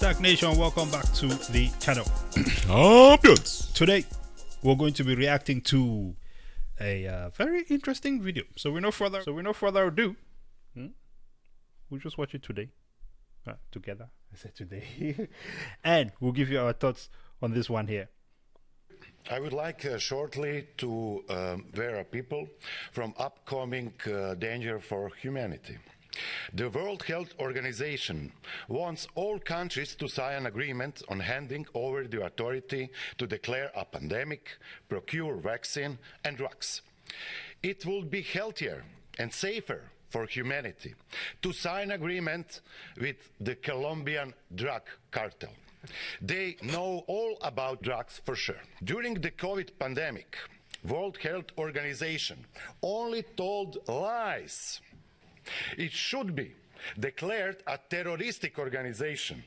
STAKK Nation, welcome back to the channel. Champions. Today, we're going to be reacting to a very interesting video. So we no further ado, we'll just watch it today, together. I said today, and we'll give you our thoughts on this one here. I would like shortly to warn people from upcoming danger for humanity. The World Health Organization wants all countries to sign an agreement on handing over the authority to declare a pandemic, procure vaccine and drugs. It will be healthier and safer for humanity to sign agreement with the Colombian drug cartel. They know all about drugs for sure. During the COVID pandemic, World Health Organization only told lies. It should be declared a terroristic organization.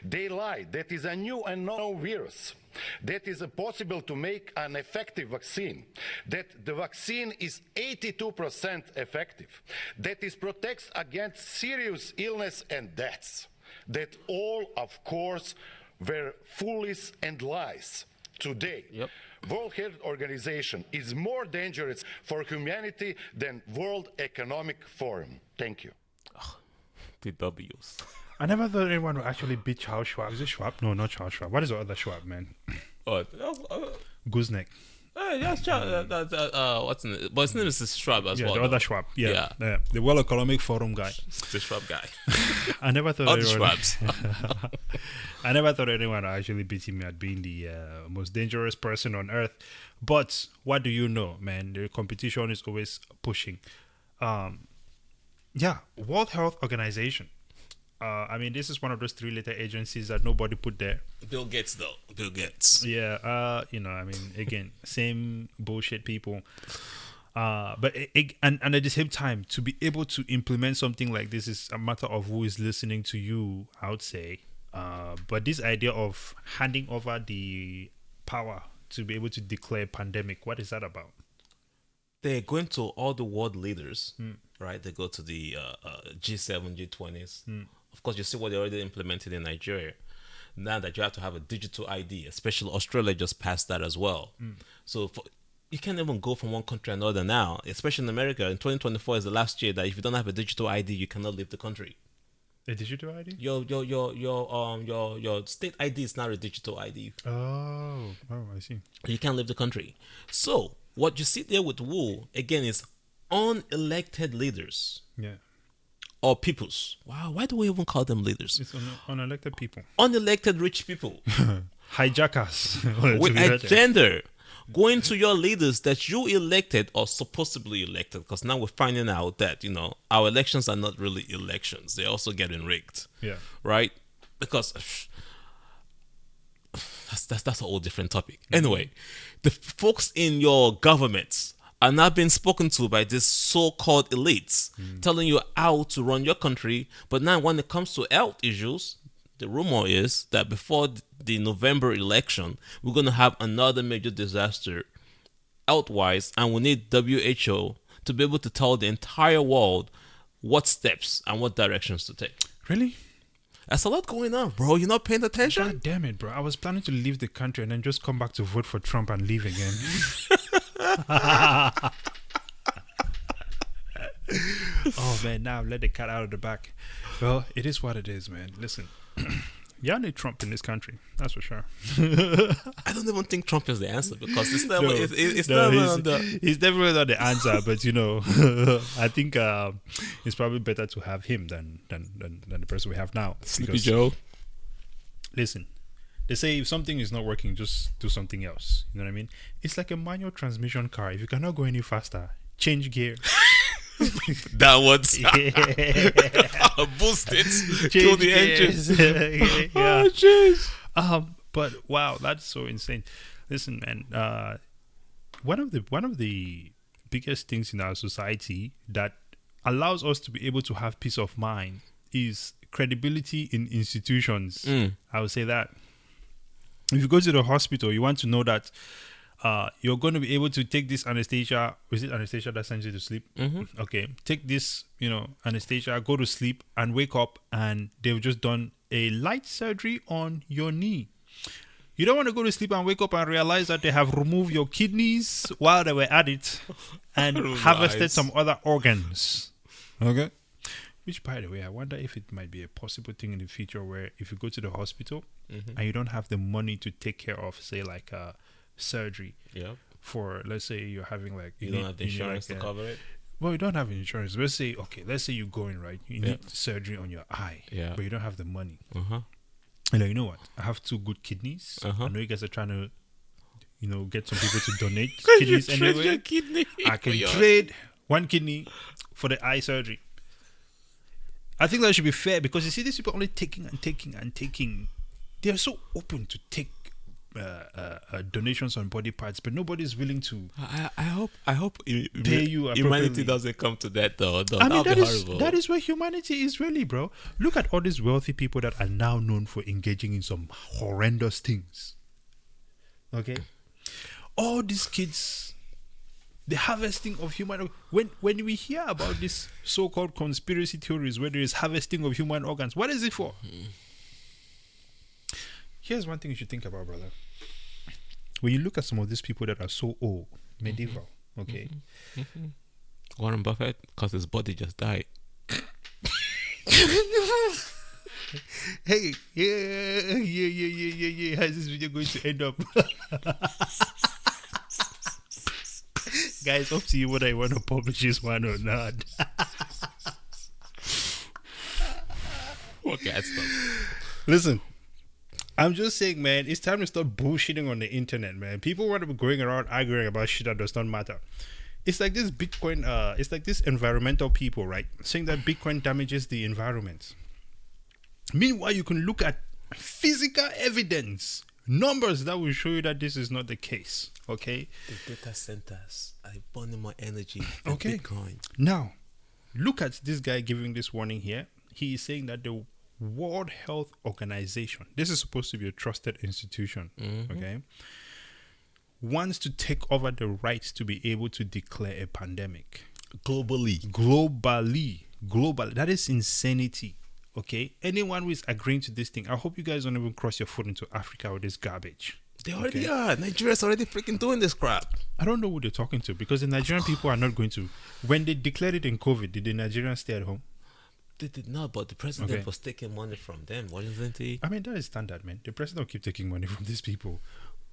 They lied. That is a new and known virus. That is possible to make an effective vaccine. That the vaccine is 82% effective. That it protects against serious illness and deaths. That all, of course, were foolish and lies. Today, World Health Organization is more dangerous for humanity than World Economic Forum. Thank you. The W's. I never thought anyone would actually beat Charles Schwab. Is it Schwab? No, not Charles Schwab. What is the other Schwab, man? Gooseneck. Yes, what's his name? But his name is Schwab as well. The other Schwab. Yeah. The World Economic Forum guy. The Schwab guy. I never thought Other Schwabs. I never thought anyone would actually beat him at being the most dangerous person on earth. But what do you know, man? The competition is always pushing. World Health Organization. I mean, this is one of those three-letter agencies that nobody put there. Bill Gates, though. Bill Gates. Yeah, I mean, again, same bullshit people. But at the same time, to be able to implement something like this is a matter of who is listening to you, I would say. But this idea of handing over the power to be able to declare pandemic, what is that about? They're going to all the world leaders, right? They go to the G7, G20s. Of course, you see what they already implemented in Nigeria. Now that you have to have a digital ID, especially Australia just passed that as well. So you can't even go from one country to another now, especially in America. In 2024 is the last year that if you don't have a digital ID, you cannot leave the country. A digital ID? Your state ID is not a digital ID. Oh, I see. You can't leave the country. So what you see there with Wu again is unelected leaders. Yeah. Or peoples. Wow, why do we even call them leaders? It's unelected people. Unelected rich people. Hijackers. With agenda. Going to your leaders that you elected or supposedly elected, because now we're finding out that, our elections are not really elections. They're also getting rigged. Yeah. Right? Because that's a whole different topic. Anyway, the folks in your governments are not being spoken to by these so-called elites, telling you how to run your country. But now when it comes to health issues, the rumor is that before the November election, we're going to have another major disaster health-wise, and we need WHO to be able to tell the entire world what steps and what directions to take. Really? That's a lot going on, bro. You're not paying attention? God damn it, bro. I was planning to leave the country and then just come back to vote for Trump and leave again. Oh, man, now let the cat out of the bag. Well, it is what it is, man. Listen, y'all need Trump in this country. That's for sure. I don't even think Trump is the answer because it's he's definitely not the answer. But I think it's probably better to have him than the person we have now. Sleepy Joe. Listen, they say if something is not working, just do something else. You know what I mean? It's like a manual transmission car. If you cannot go any faster, change gear. Downwards. Boost it. Kill the engine. Oh, jeez. But wow, that's so insane. Listen, man. One of the biggest things in our society that allows us to be able to have peace of mind is credibility in institutions. I would say that. If you go to the hospital, you want to know that you're going to be able to take this anesthesia. Is it anesthesia that sends you to sleep? Okay. Take this, anesthesia, go to sleep and wake up and they've just done a light surgery on your knee. You don't want to go to sleep and wake up and realize that they have removed your kidneys while they were at it and harvested some other organs. Okay. Which, by the way, I wonder if it might be a possible thing in the future where if you go to the hospital and you don't have the money to take care of, say, like a surgery for, let's say you're having like... You don't have the insurance to cover it? Well, you don't have insurance. Let's say you're going, right? You need surgery on your eye, but you don't have the money. And like, you know what? I have 2 good kidneys. I know you guys are trying to, get some people to donate kidneys anyway. I can trade 1 kidney for the eye surgery. I think that should be fair because you see these people only taking and taking and taking. They are so open to take donations on body parts, but nobody's willing to. I hope pay you. Humanity doesn't come to that though. I mean, that is where humanity is really, bro. Look at all these wealthy people that are now known for engaging in some horrendous things. Okay, all these kids, the harvesting of human. When we hear about this so-called conspiracy theories where there is harvesting of human organs, what is it for? Here's one thing you should think about, brother. When you look at some of these people that are so old, medieval, okay? Warren Buffett, because his body just died. Hey, yeah. How's this video going to end up? Guys, up to you whether I want to publish this one or not. Okay, stop. Listen. I'm just saying, man, it's time to stop bullshitting on the internet, man. People want to be going around arguing about shit that does not matter. It's like this Bitcoin, it's like this environmental people, right? Saying that Bitcoin damages the environment. Meanwhile, you can look at physical evidence, numbers that will show you that this is not the case, okay? The data centers are burning more energy than Bitcoin. Now, look at this guy giving this warning here. He is saying that the World Health Organization, this is supposed to be a trusted institution, okay, wants to take over the rights to be able to declare a pandemic globally. That is insanity, okay? Anyone who is agreeing to this thing, I hope you guys don't even cross your foot into Africa with this garbage. They already are. Nigeria's already freaking doing this crap. I don't know who they're talking to because the Nigerian people are not going to. When they declared it in COVID, did the Nigerians stay at home? They did not, but the president was taking money from them, wasn't he? I mean, that is standard, man. The president will keep taking money from these people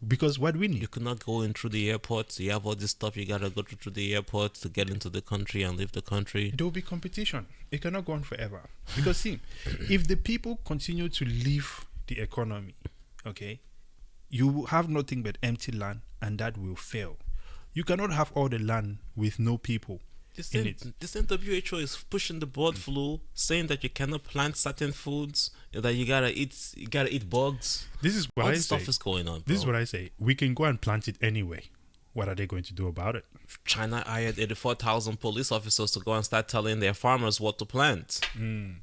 because what we need. You could not go in through the airports. You have all this stuff. You gotta go through the airport to get into the country and leave the country. There will be competition. It cannot go on forever because see, if the people continue to leave the economy, okay, you will have nothing but empty land, and that will fail. You cannot have all the land with no people. The same WHO is pushing the bird flu, saying that you cannot plant certain foods, that you gotta eat bugs. This is what all I this say. Stuff is going on. This is what I say. We can go and plant it anyway. What are they going to do about it? China hired 84,000 police officers to go and start telling their farmers what to plant. And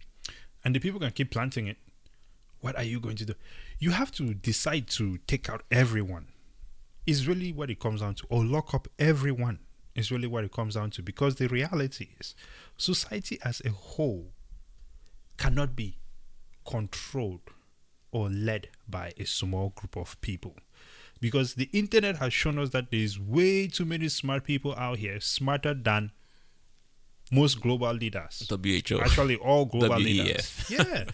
the people can keep planting it. What are you going to do? You have to decide to take out everyone. Is really what it comes down to, or lock up everyone. Is really what it comes down to, because the reality is society as a whole cannot be controlled or led by a small group of people, because the internet has shown us that there's way too many smart people out here, smarter than most global leaders. WHO. Actually, all global leaders. Yeah.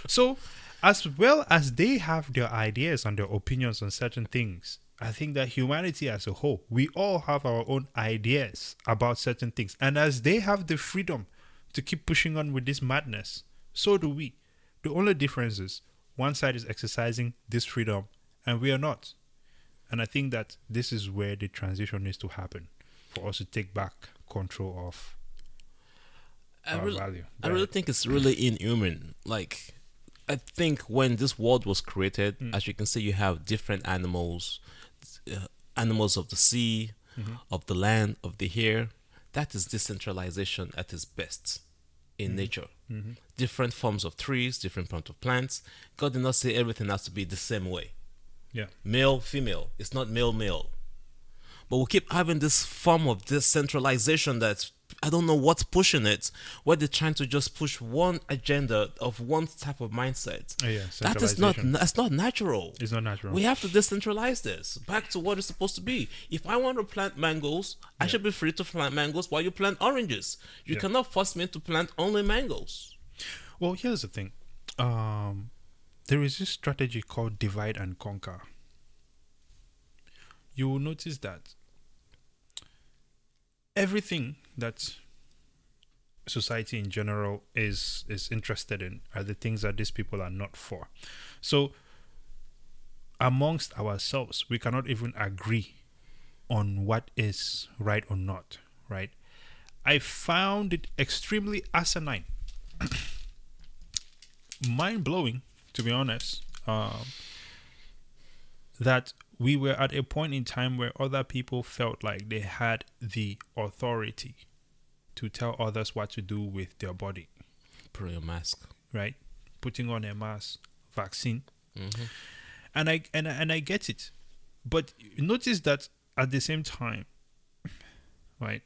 So as well as they have their ideas and their opinions on certain things, I think that humanity as a whole, we all have our own ideas about certain things. And as they have the freedom to keep pushing on with this madness, so do we. The only difference is one side is exercising this freedom and we are not. And I think that this is where the transition needs to happen for us to take back control of our value. I really think it's really inhuman. Like, I think when this world was created, as you can see, you have different animals. Animals of the sea, of the land, of the air. That is decentralization at its best in nature. Different forms of trees, different forms of plants. God did not say everything has to be the same way. Yeah. Male, female. It's not male, male. But we keep having this form of decentralization that I don't know what's pushing it, where they're trying to just push one agenda of one type of mindset. Oh, yeah, That is not, centralization. that's not natural. It's not natural. We have to decentralize this back to what it's supposed to be. If I want to plant mangoes, I should be free to plant mangoes while you plant oranges. You cannot force me to plant only mangoes. Well, here's the thing. There is this strategy called divide and conquer. You will notice that everything that society in general is interested in are the things that these people are not for. So amongst ourselves, we cannot even agree on what is right or not, right? I found it extremely asinine, mind-blowing, to be honest, that we were at a point in time where other people felt like they had the authority to tell others what to do with their body. Put on your mask. Right? Putting on a mask, vaccine. Mm-hmm. And I get it. But notice that at the same time, right,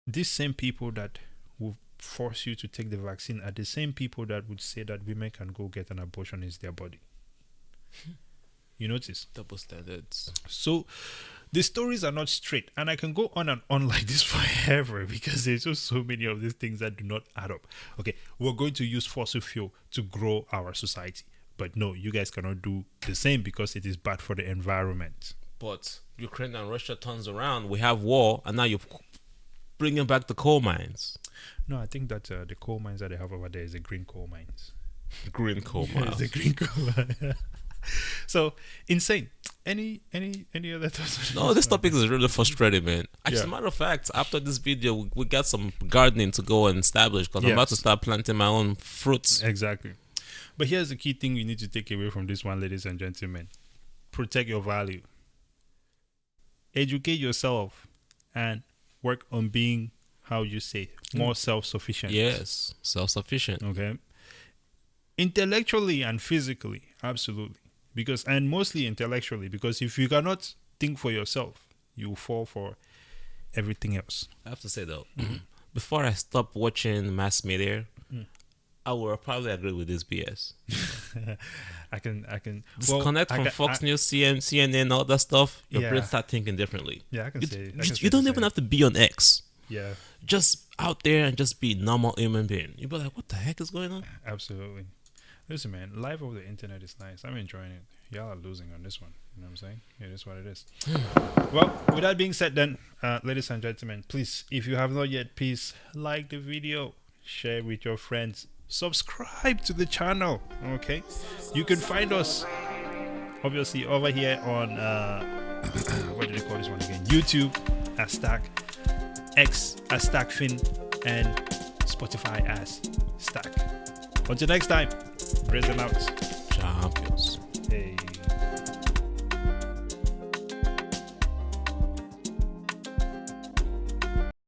these same people that will force you to take the vaccine are the same people that would say that women can go get an abortion in their body. You notice? Double standards. So the stories are not straight, and I can go on and on like this forever because there's just so many of these things that do not add up. Okay, we're going to use fossil fuel to grow our society, but no, you guys cannot do the same because it is bad for the environment. But Ukraine and Russia turns around, we have war, and now you're bringing back the coal mines. No, I think that the coal mines that they have over there is the green coal mines. Green coal It's mines. the green coal mine. So insane. Any other thoughts? No, this topic is really frustrating, man. As Yeah. a matter of fact, after this video, we got some gardening to go and establish because I'm about to Yes. start planting my own fruits. Exactly. But here's the key thing you need to take away from this one, ladies and gentlemen. Protect your value. Educate yourself and work on being, how you say, more self-sufficient. Yes, self-sufficient. Okay. Intellectually and physically, absolutely. And mostly intellectually, because if you cannot think for yourself, you fall for everything else. I have to say though, before I stop watching mass media, I will probably agree with this BS. I can Disconnect from Fox News, CNN, all that stuff. Your Yeah. brain start thinking differently. Yeah, I can You, say. you don't even have to be on X. Yeah, Just out there and just be normal human being. You'll be like, what the heck is going on? absolutely. Listen, man, life over the internet is nice. I'm enjoying it. Y'all are losing on this one. You know what I'm saying? It is what it is. Well, with that being said, then, ladies and gentlemen, please, if you have not yet, please like the video, share with your friends, subscribe to the channel. Okay, you can find us obviously over here on what do they call this one again? YouTube as STAKK, X as STAKKFin, and Spotify as STAKK. Until next time, praise and out. Jump.